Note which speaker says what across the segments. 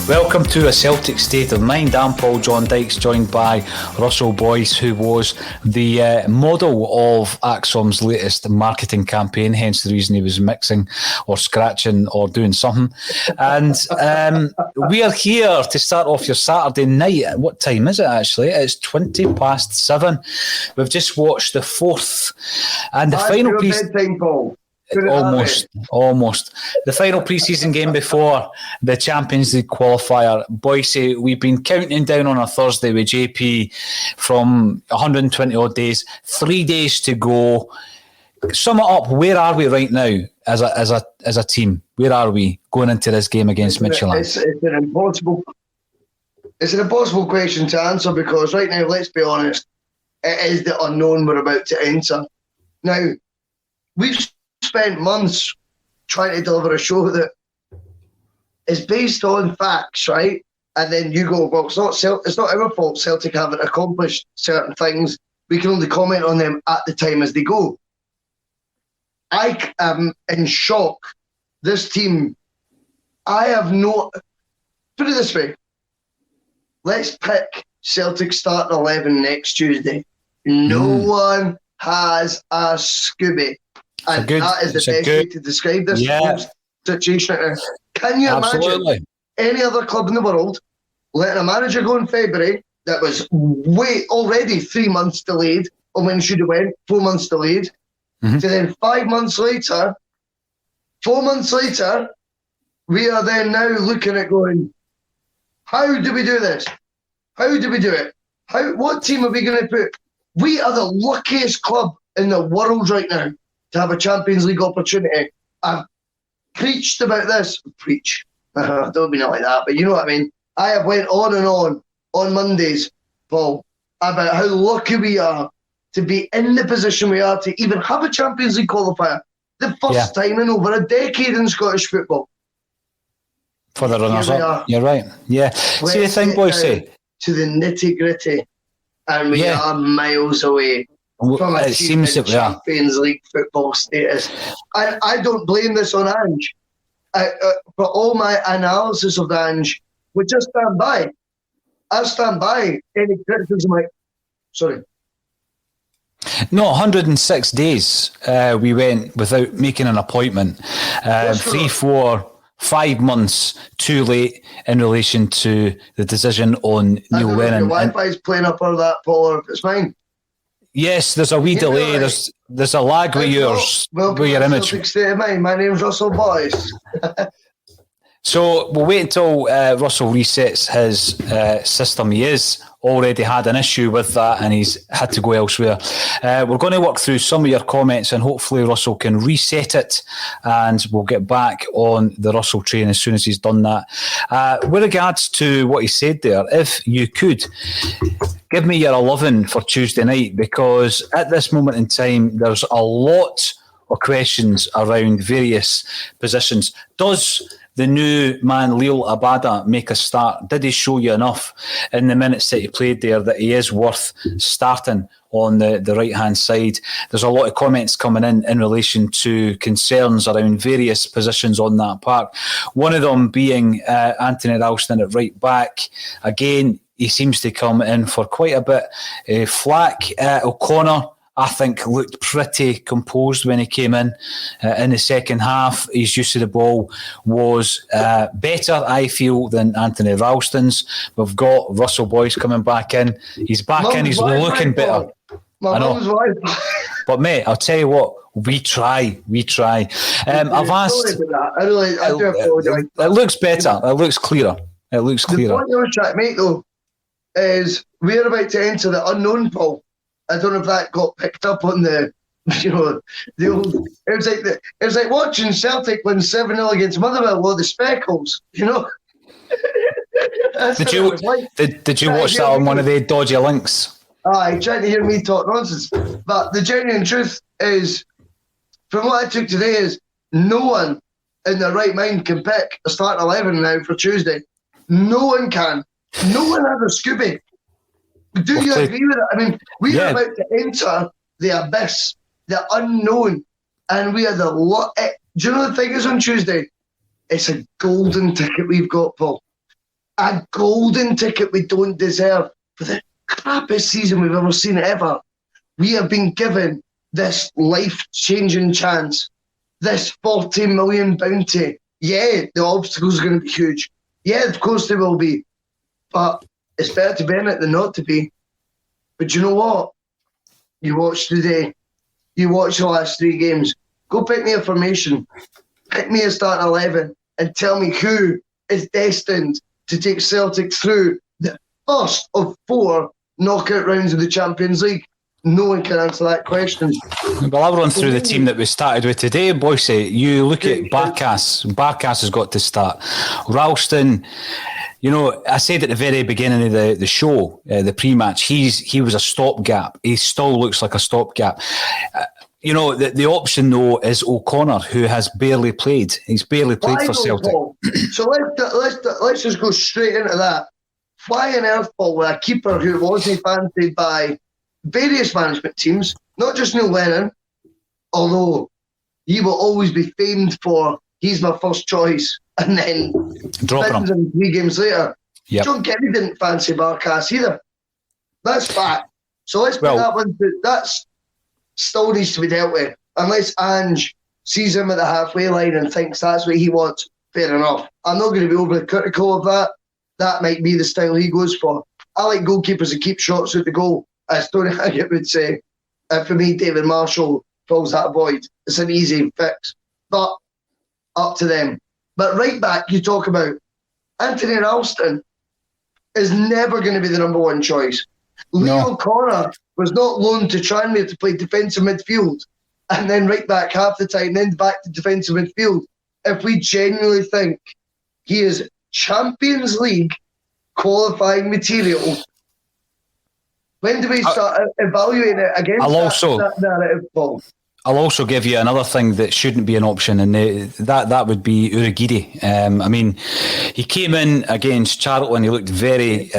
Speaker 1: Welcome to A Celtic State of Mind. I'm Paul John Dykes, joined by Russell Boyce, who was the model of Axom's latest marketing campaign, hence the reason he was mixing or scratching or doing something. And we are here to start off your Saturday night. What time is it actually? It's 7:20. We've just watched the fourth and the final piece. Almost. The final pre-season game before the Champions League qualifier. Boyce, we've been counting down on a Thursday with JP from 120 odd days. 3 days to go. Sum it up. Where are we right now as a team? Where are we going into this game against Midtjylland?
Speaker 2: It's an impossible question to answer because right now, let's be honest, it is the unknown we're about to enter. Now, we've spent months trying to deliver a show that is based on facts, right? And then you go, well, it's not our fault Celtic haven't accomplished certain things. We can only comment on them at the time as they go. I am in shock. This team, put it this way. Let's pick Celtic starting 11 next Tuesday. No one has a Scooby. And that is the best way to describe this situation right now. Can you imagine any other club in the world letting a manager go in February that was already 3 months delayed on when he should have went, 4 months delayed, to then 4 months later, we are then now looking at going, how do we do this? How do we do it? What team are we going to put? We are the luckiest club in the world right now to have a Champions League opportunity. I've preached about this. Don't mean it like that, but you know what I mean. I have went on and on Mondays, Paul, about how lucky we are to be in the position we are to even have a Champions League qualifier. The first time in over a decade in Scottish football.
Speaker 1: For the runners-up. You're right. Yeah. See the thing, boys, say.
Speaker 2: To the nitty-gritty, and we are miles away from a Champions League football status. And I don't blame this on Ange. For all my analysis of Ange, we just stand by. I stand by any criticism.
Speaker 1: No, 106 days we went without making an appointment. 3, 4, 5 months too late in relation to the decision on Neil Lennon.
Speaker 2: Your Wi-Fi's playing up all that, Paul, or if it's mine.
Speaker 1: Yes, there's a wee delay. There's a lag with your image.
Speaker 2: Celtic State of Mind. My name's Russell Boyce.
Speaker 1: So we'll wait until Russell resets his system. He has already had an issue with that and he's had to go elsewhere. We're going to work through some of your comments and hopefully Russell can reset it and we'll get back on the Russell train as soon as he's done that. With regards to what he said there, if you could give me your 11 for Tuesday night, because at this moment in time there's a lot of questions around various positions. Does the new man, Leo Abada, make a start? Did he show you enough in the minutes that he played there that he is worth starting on the right-hand side? There's a lot of comments coming in relation to concerns around various positions on that park. One of them being Anthony Ralston at right back. Again, he seems to come in for quite a bit flack. O'Connor, I think, looked pretty composed when he came in the second half. His use of the ball was better, I feel, than Anthony Ralston's. We've got Russell Boyce coming back in. He's back in, he's looking better. I know. But mate, I'll tell you what, we try. I've asked.
Speaker 2: I do apologise.
Speaker 1: It looks better. It looks clearer. The
Speaker 2: point I was trying to make, though, is we're about to enter the unknown, Paul. I don't know if that got picked up on the old. It was like watching Celtic win 7-0 against Motherwell with the Speckles. Did you watch that on one of the dodgy links? Aye, trying to hear me talk nonsense. But the genuine truth is, from what I took today, is no one in their right mind can pick a start 11 now for Tuesday. No one can. No one has a Scooby. Do you agree with it? I mean, we are about to enter the abyss, the unknown, and we are do you know the thing is on Tuesday? It's a golden ticket we've got, Paul. a golden ticket we don't deserve for the crappiest season we've ever seen ever. We have been given this life-changing chance, this 40 million bounty. Yeah, the obstacles are going to be huge. Yeah, of course they will be. But it's better to be in it than not to be. But you know what? You watch today. You watch the last 3 games. Go pick me a formation. Pick me a starting 11 and tell me who is destined to take Celtic through the first of 4 knockout rounds of the Champions League. No one can answer that question.
Speaker 1: Well, I'll run through the team that we started with today, Boyce. You look at Barkas. Barkas has got to start. Ralston, you know, I said at the very beginning of the show, the pre-match, he was a stopgap. He still looks like a stopgap. You know, the option, though, is O'Connor, who has barely played. He's barely played for Celtic.
Speaker 2: So let's just go straight into that. Why on earth, Paul, with a keeper who wasn't fancied by various management teams, not just Neil Lennon, although he will always be famed for he's my first choice, and then
Speaker 1: dropping him
Speaker 2: 3 games later.
Speaker 1: Yep.
Speaker 2: John Kerry didn't fancy Barkas either. That's fact. So let's put that one to, that's still needs to be dealt with. Unless Ange sees him at the halfway line and thinks that's what he wants, fair enough. I'm not going to be overly critical of that. That might be the style he goes for. I like goalkeepers that keep shots at the goal. As Tony Haggett would say, for me, David Marshall fills that void. It's an easy fix. But up to them. But right back, you talk about Anthony Ralston is never going to be the number 1 choice. Leo O'Connor was not loaned to Tranmere to play defensive midfield and then right back half the time, then back to defensive midfield. If we genuinely think he is Champions League qualifying material, when do we start evaluating it against that narrative, Paul?
Speaker 1: I'll also give you another thing that shouldn't be an option, and that would be Urhoghide. I mean, he came in against Charlton. He looked very,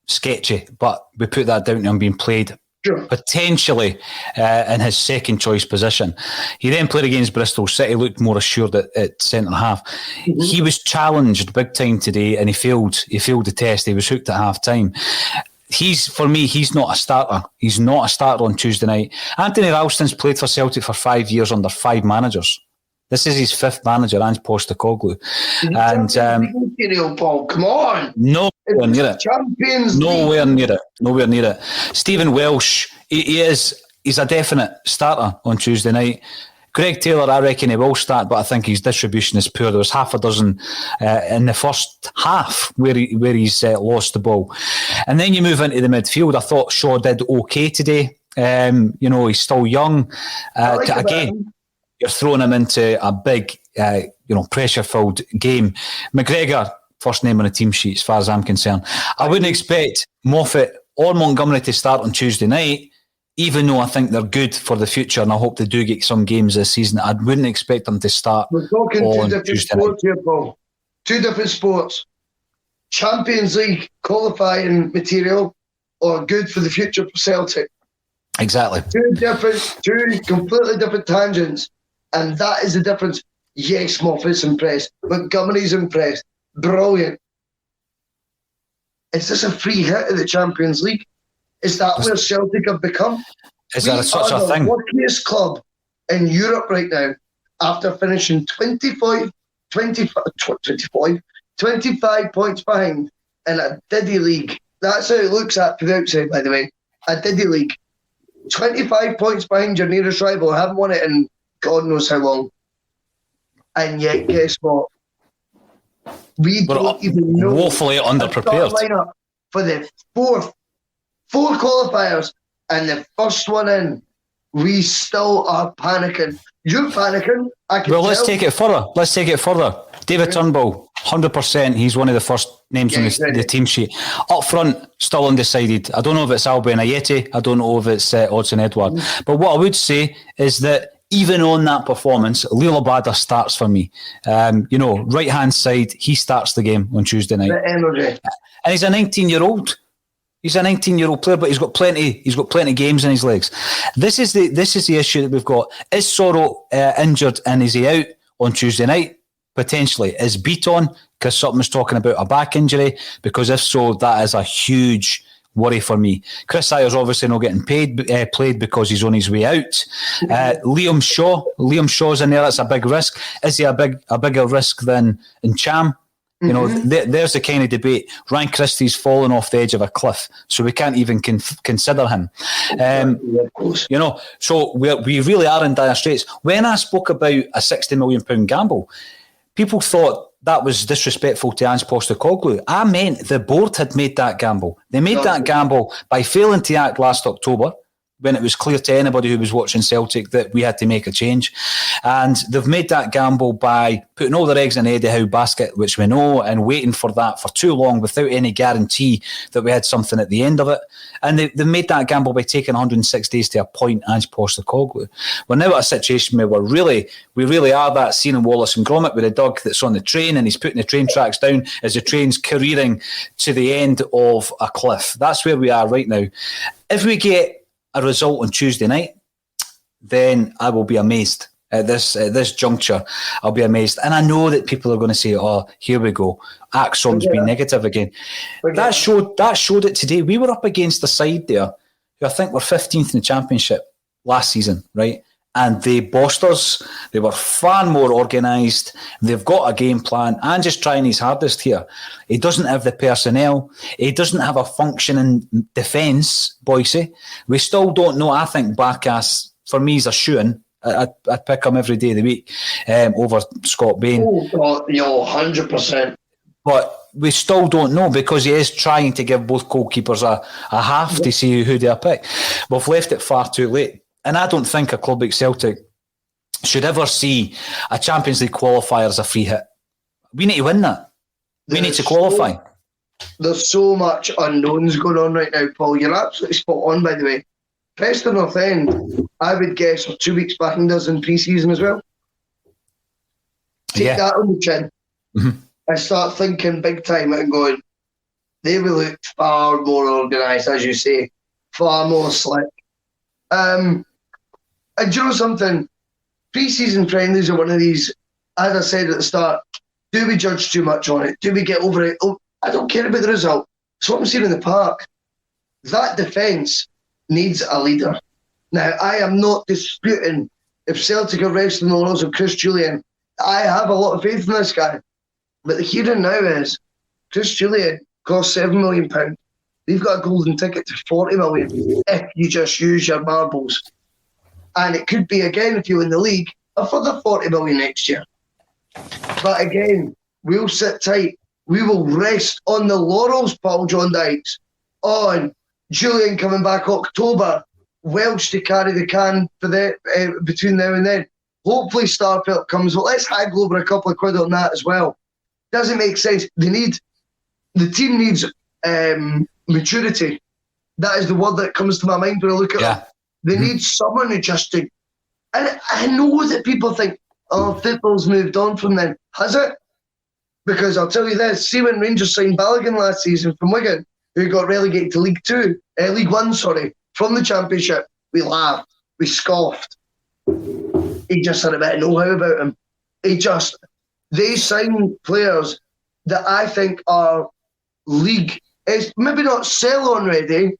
Speaker 1: sketchy, but we put that down to him being played potentially in his second choice position. He then played against Bristol City, looked more assured at centre half. Mm-hmm. He was challenged big time today, and he failed the test. He was hooked at half time. For me, he's not a starter. He's not a starter on Tuesday night. Anthony Ralston's played for Celtic for 5 years under 5 managers. This is his 5th manager, Ange Postecoglou.
Speaker 2: And Paul, come on.
Speaker 1: Nowhere near it.
Speaker 2: Champions
Speaker 1: Nowhere near it. Stephen Welsh, he's a definite starter on Tuesday night. Greg Taylor, I reckon he will start, but I think his distribution is poor. There was half a dozen in the first half where he's lost the ball. And then you move into the midfield. I thought Shaw did okay today. He's still young. Again, you're throwing him into a big, pressure-filled game. McGregor, first name on the team sheet as far as I'm concerned. I wouldn't expect Moffat or Montgomery to start on Tuesday night, even though I think they're good for the future and I hope they do get some games this season. I wouldn't expect them to start.
Speaker 2: We're talking 2 different sports here, Paul. 2 different sports. Champions League qualifying material or good for the future for Celtic.
Speaker 1: Exactly.
Speaker 2: 2 completely different tangents. And that is the difference. Yes, Moffat's impressed. Montgomery's impressed. Brilliant. Is this a free hit of the Champions League? Is that where Celtic have become?
Speaker 1: Is there such a thing?
Speaker 2: We are the luckiest club in Europe right now after finishing 25 points behind in a Diddy League. That's how it looks at from the outside, by the way. A Diddy League. 25 points behind your nearest rival. I haven't won it in God knows how long. And yet, guess what? We don't even know.
Speaker 1: Woefully underprepared.
Speaker 2: Lineup for the 4 qualifiers and the first one in. We still are panicking. You're panicking.
Speaker 1: Let's take it further. David Turnbull, 100%. He's one of the first names on the team sheet. Up front, still undecided. I don't know if it's Albion Ayeti. I don't know if it's Odsonne Edouard. But what I would say is that even on that performance, Lila Bada starts for me. Right-hand side, he starts the game on Tuesday night.
Speaker 2: The energy.
Speaker 1: And he's a 19-year-old. He's a 19-year-old player, but he's got plenty games in his legs. This is the issue that we've got. Is Soro injured and is he out on Tuesday night? potentially? Is Beaton because something's talking about a back injury? Because if so, that is a huge worry for me. Chris Sayer's obviously not getting played because he's on his way out. Liam Shaw's in there. That's a big risk. Is he a bigger risk than Cham? You know, there's the kind of debate. Ryan Christie's fallen off the edge of a cliff, so we can't even consider him. You know, so we really are in dire straits. When I spoke about a £60 million gamble, people thought that was disrespectful to Ange Postecoglou. I meant the board had made that gamble. They made that gamble by failing to act last October, when it was clear to anybody who was watching Celtic that we had to make a change. And they've made that gamble by putting all their eggs in Eddie Howe basket, which we know, and waiting for that for too long without any guarantee that we had something at the end of it. And they made that gamble by taking 106 days to appoint Ange Postecoglou. We're now at a situation where we really are that scene in Wallace and Gromit with a dog that's on the train and he's putting the train tracks down as the train's careering to the end of a cliff. That's where we are right now. If we get a result on Tuesday night, then I will be amazed. At this juncture, I'll be amazed. And I know that people are going to say, oh, here we go. Axom's been negative again. That showed it today. We were up against a side there who I think were 15th in the Championship last season, right? And they bossed us. They were far more organised. They've got a game plan. And just trying his hardest here. He doesn't have the personnel. He doesn't have a functioning defence, Boycey. We still don't know. I think Bacchus, for me, is a shoo-in. I'd pick him every day of the week over Scott Bain.
Speaker 2: Oh, 100%.
Speaker 1: But we still don't know because he is trying to give both goalkeepers a half to see who they'll pick. We've left it far too late. And I don't think a club like Celtic should ever see a Champions League qualifier as a free hit. We need to win that. We need to qualify.
Speaker 2: There's so much unknowns going on right now, Paul. You're absolutely spot on, by the way. Preston North End, I would guess, are 2 weeks behind us in pre-season as well. Take that on the chin. Mm-hmm. I start thinking big time and going, they will look far more organised, as you say, far more slick. And you know something? Pre-season friendlies are one of these, as I said at the start, do we judge too much on it? Do we get over it? Oh, I don't care about the result. It's what I'm seeing in the park. That defence needs a leader. Now, I am not disputing if Celtic are resting the laurels of Chris Julian. I have a lot of faith in this guy. But the here and now is, Chris Julian costs £7 million. We've got a golden ticket to 40 million if you just use your marbles. And it could be, again, if you win the league, a further 40 million next year. But again, we'll sit tight. We will rest on the laurels, Paul John Dykes, on Julian coming back October, Welsh to carry the can for between now and then. Hopefully Starfelt comes, but let's haggle over a couple of quid on that as well. Doesn't make sense. The team needs maturity. That is the word that comes to my mind when I look at it. They need someone who just to... And I know that people think, oh, football's moved on from then. Has it? Because I'll tell you this, see when Rangers signed Balogun last season from Wigan, who got relegated to League One, from the Championship, we laughed, we scoffed. He just had a bit of know-how about him. They sign players that I think are league, maybe not sell-on ready,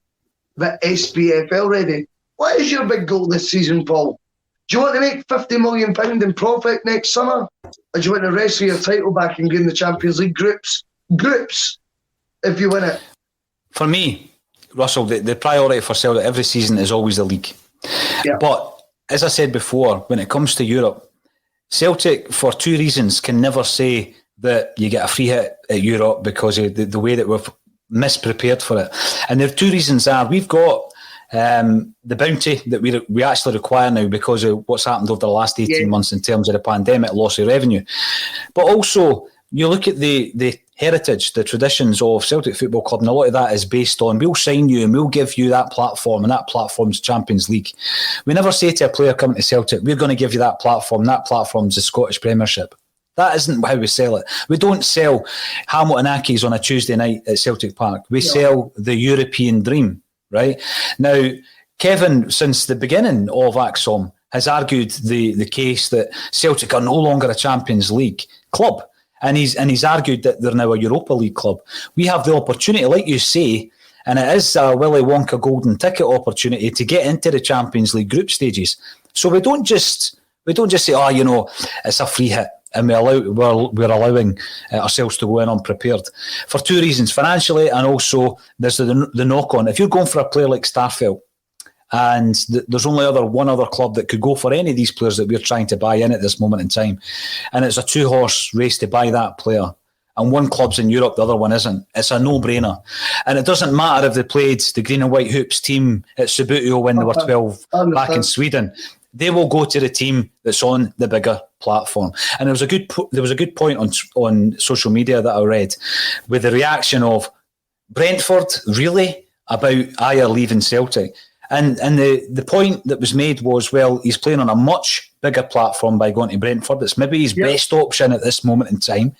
Speaker 2: but SPFL ready. What is your big goal this season, Paul? Do you want to make £50 million in profit next summer? Or do you want to wrestle your title back and get in the Champions League groups, if you win it?
Speaker 1: For me, Russell, the priority for Celtic every season is always the league. Yeah. But, as I said before, when it comes to Europe, Celtic, for two reasons, can never say that you get a free hit at Europe because of the way that we're misprepared for it. And the two reasons are, we've got the bounty that we actually require now because of what's happened over the last 18 months in terms of the pandemic, loss of revenue. But also, you look at the heritage, the traditions of Celtic Football Club, and a lot of that is based on, we'll sign you and we'll give you that platform, and that platform's Champions League. We never say to a player coming to Celtic, we're going to give you that platform's the Scottish Premiership. That isn't how we sell it. We don't sell Hamilton Accies on a Tuesday night at Celtic Park. We sell the European dream, right? Now, Kevin, since the beginning of Axom, has argued the case that Celtic are no longer a Champions League club. And he's argued that they're now a Europa League club. We have the opportunity, like you say, and it is a Willy Wonka golden ticket opportunity to get into the Champions League group stages. So we don't just say, it's a free hit, and we're allowing ourselves to go in unprepared for two reasons: financially, and also there's the knock on. If you're going for a player like Starfelt, and there's only one other club that could go for any of these players that we're trying to buy in at this moment in time, and it's a 2-horse race to buy that player. And one club's in Europe, the other one isn't. It's a no-brainer. And it doesn't matter if they played the Green and White Hoops team at Subbuteo when they were 12 back in Sweden. They will go to the team that's on the bigger platform. And there was a good point on social media that I read with the reaction of Brentford, really? About Ajer leaving Celtic? And the point that was made was, well, he's playing on a much bigger platform by going to Brentford. It's maybe his best option at this moment in time.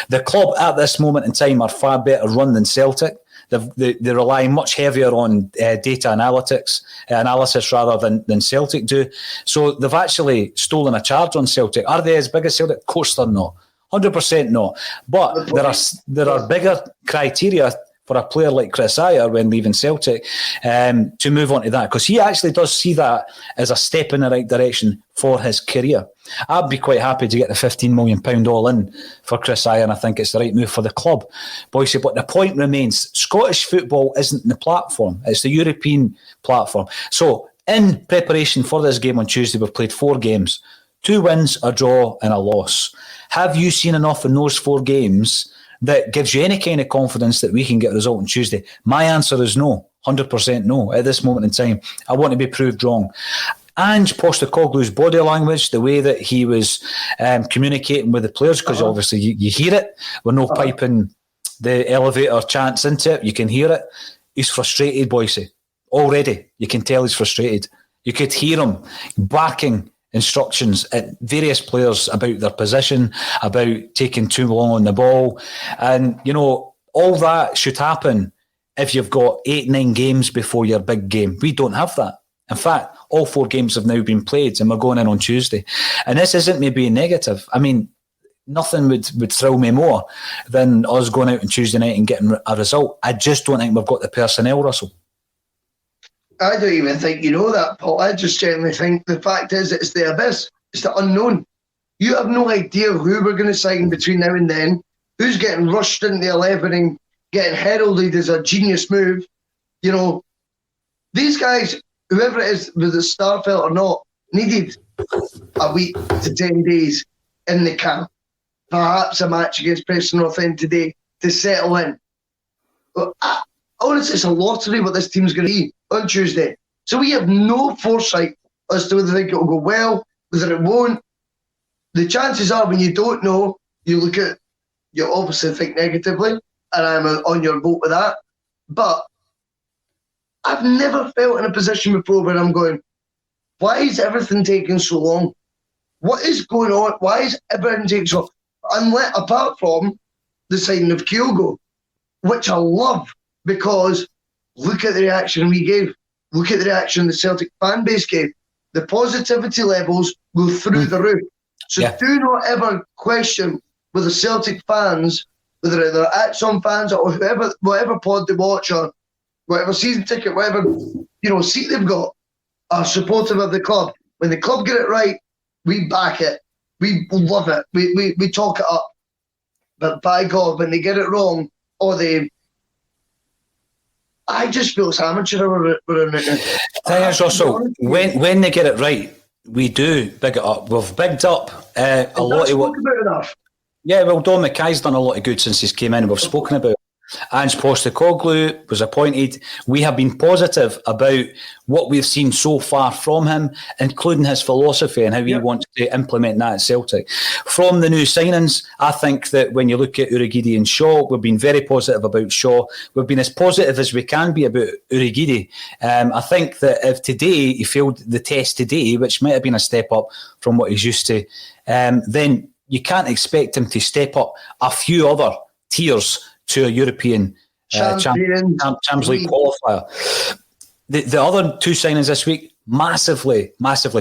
Speaker 1: The club at this moment in time are far better run than Celtic. They rely much heavier on data analysis rather than Celtic do. So they've actually stolen a charge on Celtic. Are they as big as Celtic? Of course they're not. 100% not. But there are bigger criteria for a player like Chris Ajer when leaving Celtic to move on to that, because he actually does see that as a step in the right direction for his career. I'd be quite happy to get the £15 million all in for Chris Ajer, and I think it's the right move for the club. Boyce, but the point remains, Scottish football isn't the platform, it's the European platform. So in preparation for this game on Tuesday, we've played 4 games, 2 wins, a draw and a loss. Have you seen enough in those 4 games that gives you any kind of confidence that we can get a result on Tuesday? My answer is no, 100% no. At this moment in time, I want to be proved wrong. Ange Postecoglou's body language, the way that he was communicating with the players, because obviously you hear it. We're no piping the elevator chants into it. You can hear it. He's frustrated, Boyce. Already, you can tell he's frustrated. You could hear him barking instructions at various players about their position, about taking too long on the ball. And, all that should happen if you've got 8-9 games before your big game. We don't have that. In fact, all 4 games have now been played and we're going in on Tuesday. And this isn't me being negative. I mean, nothing would thrill me more than us going out on Tuesday night and getting a result. I just don't think we've got the personnel, Russell.
Speaker 2: I don't even think you know that, Paul. I just generally think the fact is it's the abyss. It's the unknown. You have no idea who we're going to sign between now and then, who's getting rushed into the 11 and getting heralded as a genius move. These guys, whoever it is, whether it's Starfelt or not, needed a week to 10 days in the camp. Perhaps a match against Preston North End today to settle in. But honestly, it's a lottery what this team's going to be on Tuesday. So we have no foresight as to whether they think it will go well, whether it won't. The chances are when you don't know, you obviously think negatively, and I'm on your boat with that. But I've never felt in a position before where I'm going, why is everything taking so long? What is going on? Why is everything taking so long? Apart from the signing of Kyogo, which I love, because look at the reaction we gave. Look at the reaction the Celtic fan base gave. The positivity levels go through the roof. So do not ever question whether Celtic fans, whether they're Axon fans or whatever pod they watch or whatever season ticket, whatever seat they've got, are supportive of the club. When the club get it right, we back it. We love it. We talk it up. But by God, when they get it wrong, I just feel it's amateur.
Speaker 1: Thing is, Russell, when they get it right, we do big it up. We've bigged up a lot of what. Yeah, well, Don Mackay's done a lot of good since he's came in. We've spoken about Ange Postecoglou was appointed. We have been positive about what we've seen so far from him, including his philosophy and how he wants to implement that at Celtic. From the new signings, I think that when you look at Urhoghide and Shaw, we've been very positive about Shaw. We've been as positive as we can be about Urhoghide. I think that if today he failed the test today, which might have been a step up from what he's used to, then you can't expect him to step up a few other tiers to a European Champions League qualifier. The other 2 signings this week, massively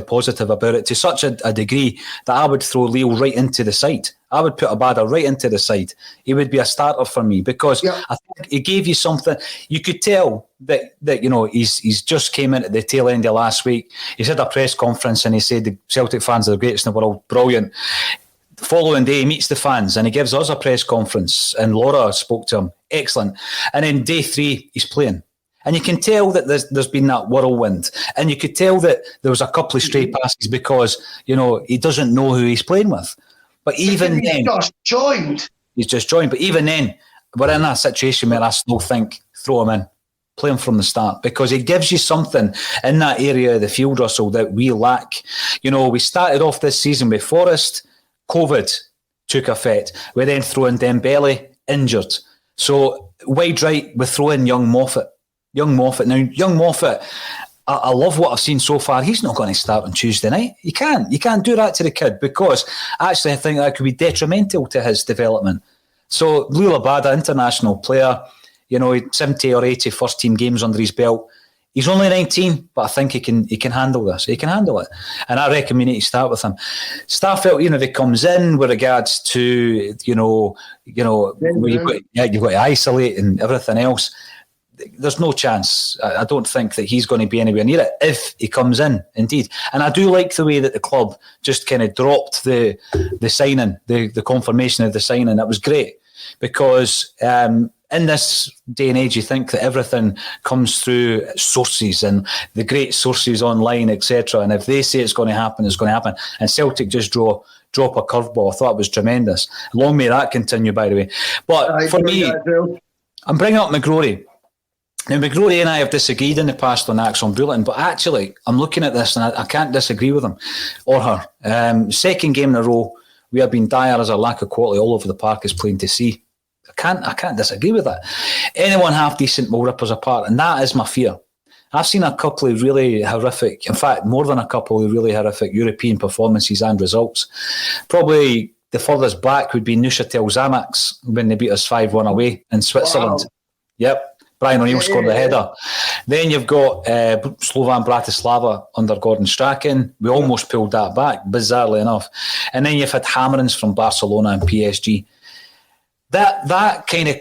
Speaker 1: positive about it, to such a degree that I would throw Leo right into the side. I would put Abada right into the side. He would be a starter for me, because I think he gave you something. You could tell that he's just came in at the tail end of last week. He's had a press conference and he said the Celtic fans are the greatest in the world. Brilliant. The following day, he meets the fans and he gives us a press conference, and Laura spoke to him. Excellent. And then day 3, he's playing. And you can tell that there's been that whirlwind. And you could tell that there was a couple of stray passes because, he doesn't know who he's playing with. But even then... He's just joined. But even then, we're in a situation where I still think, throw him in. Play him from the start, because he gives you something in that area of the field, Russell, that we lack. We started off this season with Forrest. COVID took effect. We then throw in Dembele, injured. So wide right, we throw in young Moffat. Now, young Moffat, I love what I've seen so far. He's not going to start on Tuesday night. You can't do that to the kid, because actually I think that could be detrimental to his development. So Lula Bada, international player, 70 or 80 first team games under his belt. He's only 19, but I think he can handle this. He can handle it. And I reckon we need to start with him. Starfelt, if he comes in with regards to, you've got to isolate and everything else, there's no chance. I don't think that he's going to be anywhere near it if he comes in, indeed. And I do like the way that the club just kind of dropped the signing, the confirmation of the signing. That was great, because in this day and age, you think that everything comes through sources and the great sources online, etc. And if they say it's going to happen, it's going to happen. And Celtic just drop a curveball. I thought it was tremendous. Long may that continue, by the way. But for me, I'm bringing up McGrory. Now, McGrory and I have disagreed in the past on Axon Bulletin, but actually, I'm looking at this and I can't disagree with him or her. Second game in a row, we have been dire as a lack of quality all over the park is plain to see. I can't disagree with that. Anyone half decent will rip us apart, and that is my fear. I've seen a couple of really horrific, in fact, more than a couple of really horrific European performances and results. Probably the furthest back would be Neuchâtel Xamax when they beat us 5-1 away in Switzerland. Wow. Yep. Brian O'Neill scored the header. Then you've got Slovan Bratislava under Gordon Strachan. We almost pulled that back, bizarrely enough. And then you've had hammerings from Barcelona and PSG. That kind of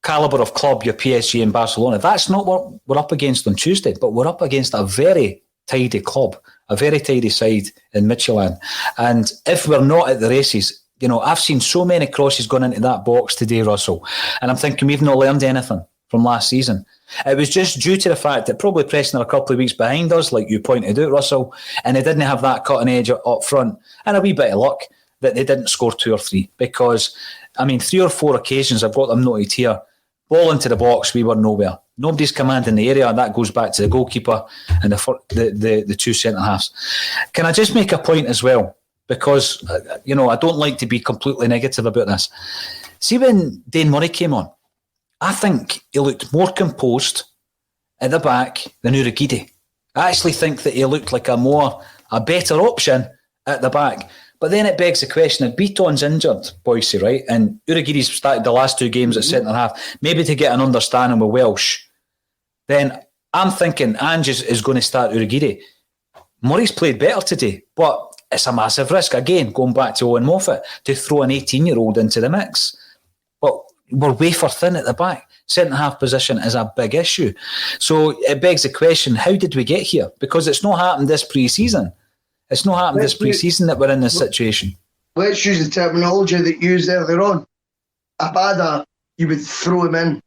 Speaker 1: calibre of club, your PSG and Barcelona, that's not what we're up against on Tuesday, but we're up against a very tidy club, a very tidy side in Midtjylland. And if we're not at the races, I've seen so many crosses going into that box today, Russell, and I'm thinking we've not learned anything from last season. It was just due to the fact that probably Preston are a couple of weeks behind us, like you pointed out, Russell, and they didn't have that cutting edge up front, and a wee bit of luck that they didn't score 2 or 3, because 3 or 4 occasions, I've got them noted here, ball into the box, we were nowhere. Nobody's commanding the area, and that goes back to the goalkeeper and the 2 centre-halves. Can I just make a point as well? Because, I don't like to be completely negative about this. See, when Dane Murray came on, I think he looked more composed at the back than Urhoghide. I actually think that he looked like a better option at the back. But then it begs the question, if Beaton's injured, Boyce, right, and Urhoghide's started the last 2 games at centre-half, maybe to get an understanding with Welsh, then I'm thinking Ange is going to start Urhoghide. Murray's played better today, but it's a massive risk, again, going back to Owen Moffat, to throw an 18-year-old into the mix. But we're wafer thin at the back. Centre-half position is a big issue. So it begs the question, how did we get here? Because it's not happened this pre-season. It's not happened this pre-season that we're in this situation.
Speaker 2: Let's use the terminology that you used earlier on. Abada, you would throw him in.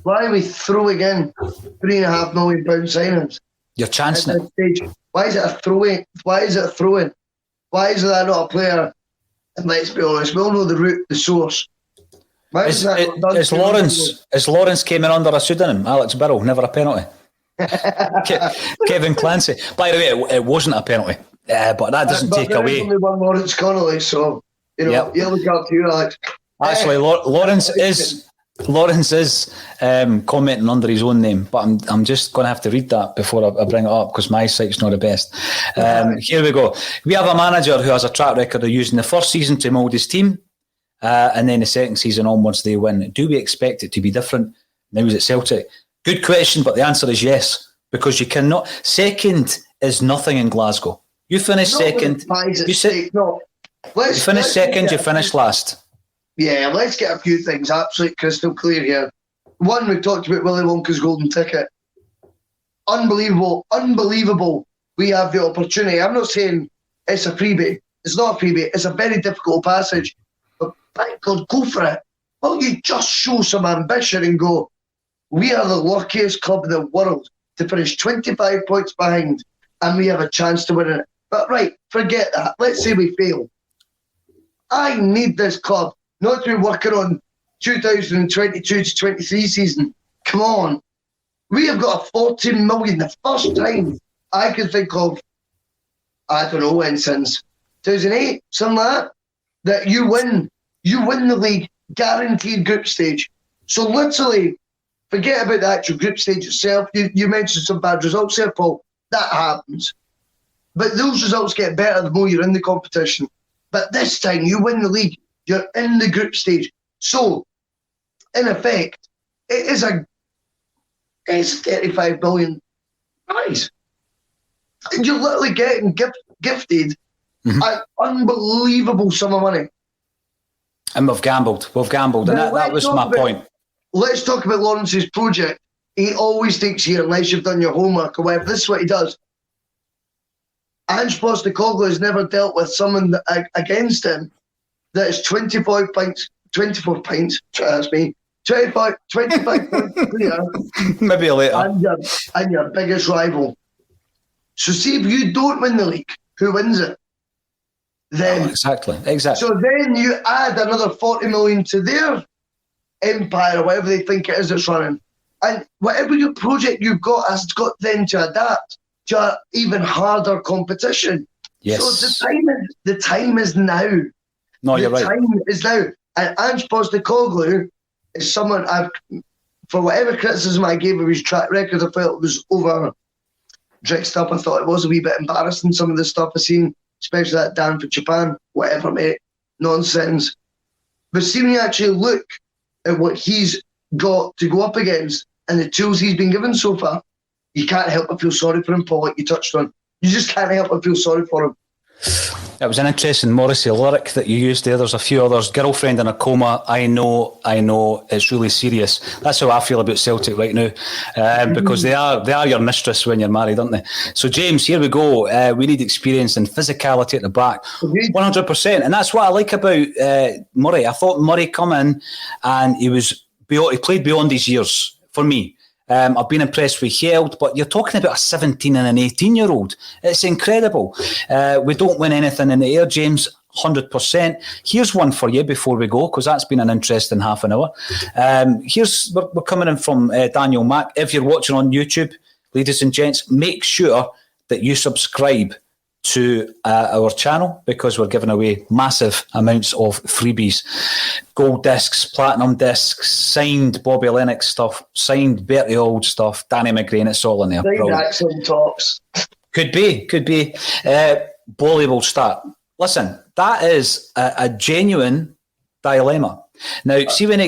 Speaker 2: Why are we throwing in £3.5 million signings?
Speaker 1: You're chancing
Speaker 2: it. Why is it a throw-in? Why is it a throw-in? Why is that not a player? And let's be honest, we all know the root, the source.
Speaker 1: Is Lawrence came in under a pseudonym? Alex Burrow, never a penalty. Kevin Clancy. By the way, it wasn't a penalty, but that doesn't take away.
Speaker 2: Only one Lawrence Connolly, so you look up to you, Alex.
Speaker 1: Actually, Lawrence is commenting under his own name, but I'm just going to have to read that before I bring it up because my site's not the best. Here we go. We have a manager who has a track record of using the first season to mould his team, and then the second season onwards they win. Do we expect it to be different now he's at Celtic? Good question, but the answer is yes. because you cannot. Second is nothing in Glasgow. You finish second. You finish second. You finish last.
Speaker 2: Yeah, let's get a few things absolutely crystal clear here. One, we've talked about Willy Wonka's golden ticket. Unbelievable. We have the opportunity. I'm not saying it's a freebie. It's not a freebie. It's a very difficult passage. But by God, go for it. Well, you just show some ambition and go, we are the luckiest club in the world to finish 25 points behind and we have a chance to win it. But right, forget that. Let's say we fail. I need this club not to be working on 2022 to 23 season. Come on. We have got a 14 million, the first time I can think of, I don't know when, since 2008, something like that you win the league, guaranteed group stage. So literally, forget about the actual group stage itself. You mentioned some bad results there, Paul. That happens. But those results get better the more you're in the competition. But this time, you win the league, you're in the group stage. So, in effect, it's 35 billion prize. And you're literally getting gifted an unbelievable sum of money.
Speaker 1: And we've gambled, and that was my point.
Speaker 2: Let's talk about Lawrence's project. He always thinks here, unless you've done your homework or whatever, this is what he does. Ange Postecoglou has never dealt with someone against him that is 24 points, trust me, 25 points clear.
Speaker 1: Maybe later.
Speaker 2: And your biggest rival. So see if you don't win the league, who wins it? Then
Speaker 1: exactly.
Speaker 2: So then you add another 40 million to their empire or whatever they think it is that's running. And whatever your project you've got has got then to adapt to an even harder competition.
Speaker 1: Yes.
Speaker 2: So the time is now.
Speaker 1: No, you're right.
Speaker 2: The time is now. And Ange Postecoglou is someone for whatever criticism I gave of his track record, I felt it was over dressed up. I thought it was a wee bit embarrassing, some of the stuff I've seen, especially that Dan for Japan, whatever, mate, nonsense. But see, when you actually look at what he's got to go up against and the tools he's been given so far, you can't help but feel sorry for him, Paul, like you touched on. You just can't help but feel sorry for him.
Speaker 1: It was an interesting Morrissey lyric that you used there. There's a few others. Girlfriend in a coma. I know. It's really serious. That's how I feel about Celtic right now, because they are your mistress when you're married, aren't they? So, James, here we go. We need experience and physicality at the back, 100%. And that's what I like about Murray. I thought Murray come in and he played beyond his years for me. I've been impressed with Held, but you're talking about a 17 and an 18-year-old. It's incredible. We don't win anything in the air, James, 100%. Here's one for you before we go, because that's been an interesting half an hour. We're coming in from Daniel Mack. If you're watching on YouTube, ladies and gents, make sure that you subscribe to our channel, because we're giving away massive amounts of freebies. Gold discs, platinum discs, signed Bobby Lennox stuff, signed Bertie Auld stuff, Danny McGrain, it's all in there.
Speaker 2: Signed accent tops.
Speaker 1: Could be. Bolly will start. Listen, that is a genuine dilemma. Now, see, when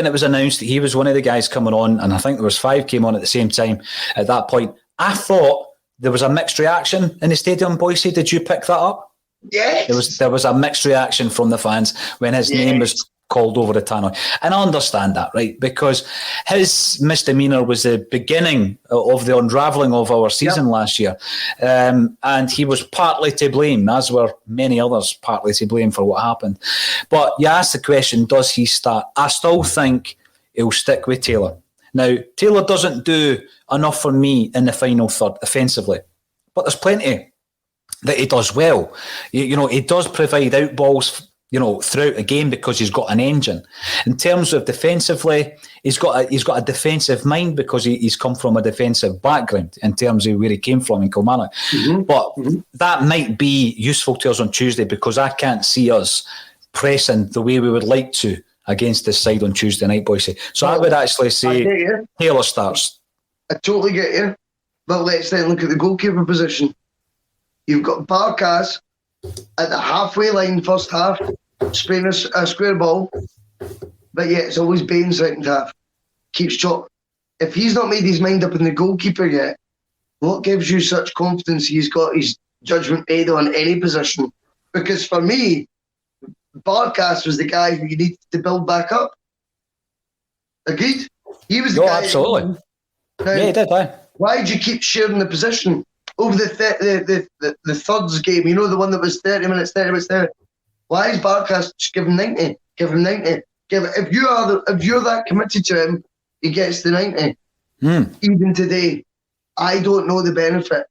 Speaker 1: it was announced that he was one of the guys coming on, and I think there was 5 came on at the same time at that point, I thought there was a mixed reaction in the stadium, Boyce. Did you pick that up?
Speaker 2: Yes.
Speaker 1: There was a mixed reaction from the fans when his name was called over the tannoy. And I understand that, right? Because his misdemeanour was the beginning of the unravelling of our season last year. And he was partly to blame, as were many others partly to blame for what happened. But you asked the question, does he start? I still think he'll stick with Taylor. Now, Taylor doesn't do enough for me in the final third offensively, but there's plenty that he does well. He does provide out balls, throughout the game because he's got an engine. In terms of defensively, he's got a defensive mind because he's come from a defensive background in terms of where he came from in Kilmarnock. But that might be useful to us on Tuesday, because I can't see us pressing the way we would like to against this side on Tuesday night, Boyce. So I would actually say Taylor starts.
Speaker 2: I totally get you. But let's then look at the goalkeeper position. You've got Barkas at the halfway line first half, spraying a square ball. But yeah, it's always Bain second half. Keeps chop. If he's not made his mind up in the goalkeeper yet, what gives you such confidence he's got his judgment made on any position? Because for me, Barkas was the guy who you needed to build back up. Agreed? He was the guy.
Speaker 1: Absolutely.
Speaker 2: Now,
Speaker 1: yeah, he did, aye.
Speaker 2: Why did you keep sharing the position over the thirds game? You know, the one that was 30 minutes, 30 minutes, 30. Why is Barkas just give him 90? Give him 90. If you're that committed to him, he gets the 90. Even today, I don't know the benefit.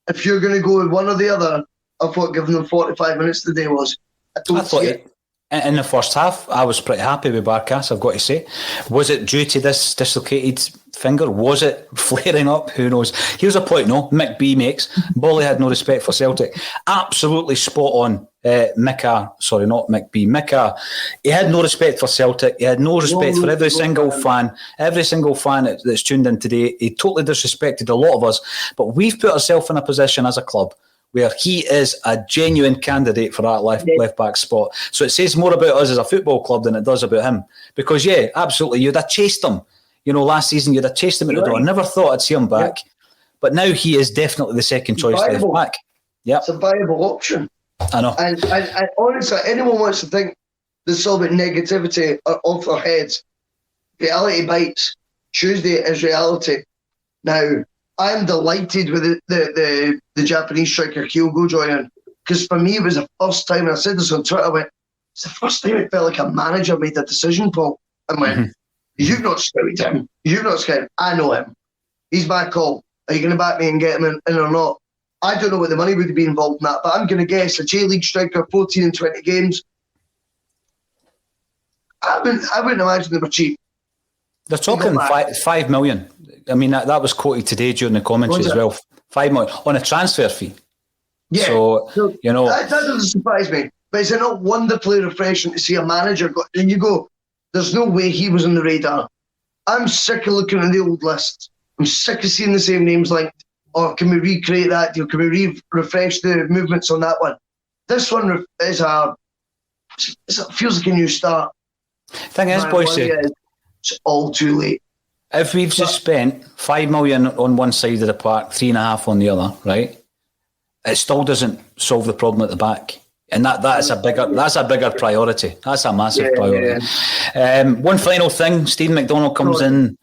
Speaker 2: If you're going to go with one or the other, of what giving them 45 minutes today was. I don't see it.
Speaker 1: In the first half, I was pretty happy with Barkas, I've got to say. Was it due to this dislocated finger? Was it flaring up? Who knows? Here's a point, no, Mick B makes. Bolly had no respect for Celtic. Absolutely spot on. Mika, he had no respect for Celtic. He had no respect for every single fan that's tuned in today. He totally disrespected a lot of us. But we've put ourselves in a position as a club where he is a genuine candidate for that left back spot. So it says more about us as a football club than it does about him. Because, yeah, absolutely, you'd have chased him. You know, last season you'd have chased him at the door. I never thought I'd see him back. But now he is definitely the second choice left back. Yep.
Speaker 2: It's a viable option.
Speaker 1: I know.
Speaker 2: And honestly, anyone wants to think there's all about negativity off their heads. Reality bites. Tuesday is reality. Now, I'm delighted with the Japanese striker Kyogo joining, because for me it was the first time, and I said this on Twitter, I went, it's the first time it felt like a manager made a decision, Paul. I went, you've not scouted him. You've not scouted him. I know him. He's my call. Are you going to back me and get him in or not? I don't know what the money would be involved in that, but I'm going to guess a J-League striker, 14 and 20 games. I wouldn't imagine they were cheap.
Speaker 1: They're talking 5 million. I mean, that was quoted today during the commentary as well. 5 million on a transfer fee.
Speaker 2: Yeah.
Speaker 1: So, you know.
Speaker 2: That doesn't surprise me. But is it not wonderfully refreshing to see a manager go, and you go, there's no way he was on the radar. I'm sick of looking at the old list. I'm sick of seeing the same names linked. Or can we recreate that deal? Can we refresh the movements on that one? This one is it feels like a new start.
Speaker 1: Thing is, Boyce,
Speaker 2: it's all too late.
Speaker 1: If we've just spent 5 million on one side of the park, 3.5 on the other, right? It still doesn't solve the problem at the back. And that's a bigger priority. That's a massive priority. Yeah. One final thing, Stephen McDonald comes in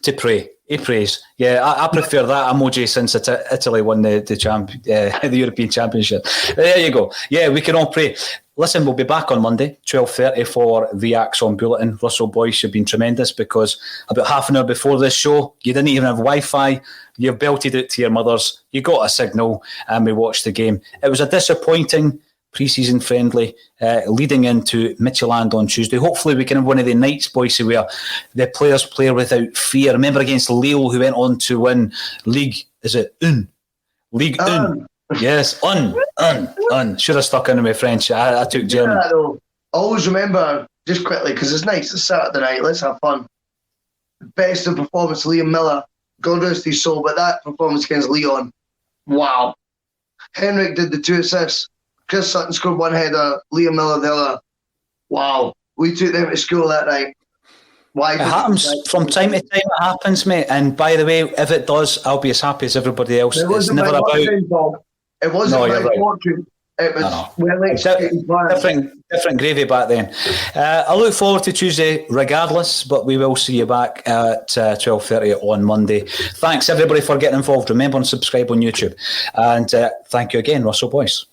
Speaker 1: to pray. He prays. Yeah, I prefer that emoji since Italy won the European Championship. There you go. Yeah, we can all pray. Listen, we'll be back on Monday, 12:30 for the Axe on Bulletin. Russell Boyce, you've been tremendous, because about half an hour before this show, you didn't even have Wi-Fi. You belted it to your mothers. You got a signal, and we watched the game. It was a disappointing pre-season friendly leading into Midtjylland on Tuesday. Hopefully we can have one of the nights, Boyce, where the players play without fear. Remember against Lille, who went on to win League 1? Yes, un. Should have stuck in with French. I took German.
Speaker 2: I always remember, just quickly, because it's nice, it's Saturday night, let's have fun. Best of performance, Liam Miller. God rest his soul, but that performance against Lyon, wow. Henrik did the 2 assists. Chris Sutton scored one header, Liam Miller the other. Wow. We took them to school that night. Why?
Speaker 1: It happens from time to time. It happens, mate. And by the way, if it does, I'll be as happy as everybody else. It's never about.
Speaker 2: It wasn't my fortune. It was
Speaker 1: different gravy back then. I look forward to Tuesday regardless, but we will see you back at 12:30 on Monday. Thanks everybody for getting involved. Remember and subscribe on YouTube. And thank you again, Russell Boyce.